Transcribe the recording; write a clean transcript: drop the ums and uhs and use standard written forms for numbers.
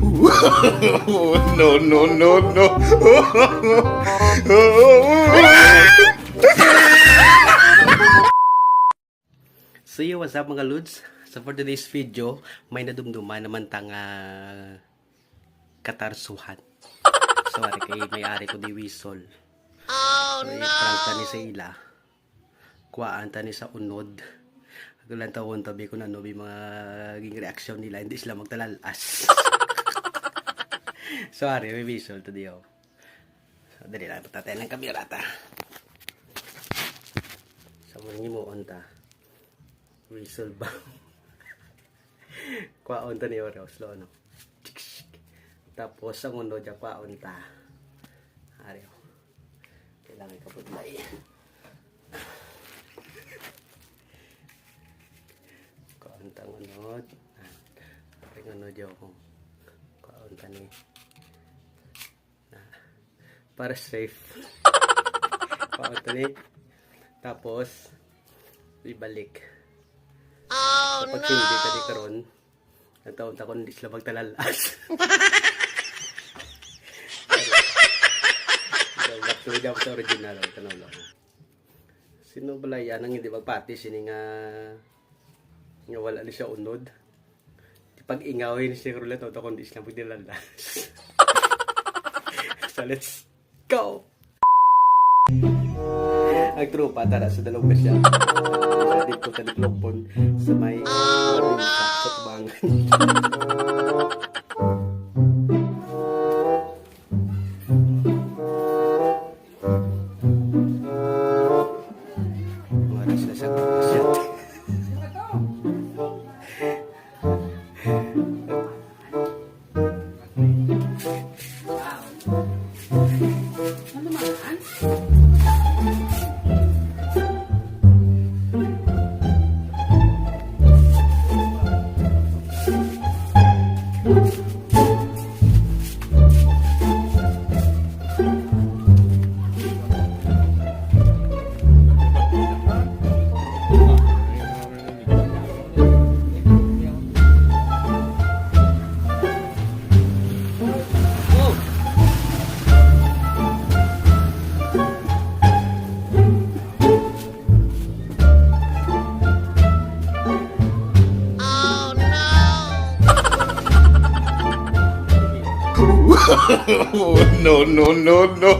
No, no, no, no. So yo, what's up mga Lods? So for today's video, may nadumduman naman tang katarsuhan. Sorry kay may-ari ko di Wisol. So i-prank tani sa ila. Kuwaan tani sa unod. Gulan tawon tabi ko na no bi mga ging reaction nila, hindi sila magtalalas. Sorry, may Wisol to diyo. So dali lang patatay ng kamera ta. Sa mga mo onta. Whistle ba? Kwaon ta ni Oreo, slow no. Tapos ang uno dyan, kwaon ta. Ariyo. Kailangan ka po tayo. Kwaon ta ang unod. Ang unod dyan ko. Kwaon ta ni. Para safe. Kwaon ta ni. Tapos, ibalik. Oh, kapag hindi ka di karon, ang taon-taon hindi sila magtalalas. Back to the original. Tanaw lang. Sino bala yan ang hindi magpati? Sini nga wala ni siya unod. Pag ingawin siya karon, taon-taon hindi sila magtalalas. So let's go! Ang trupa, tara sa dalawang siya. Sa dito sa diklopon sa may sa tubangan. Maras na sa siya. No, no, no, no.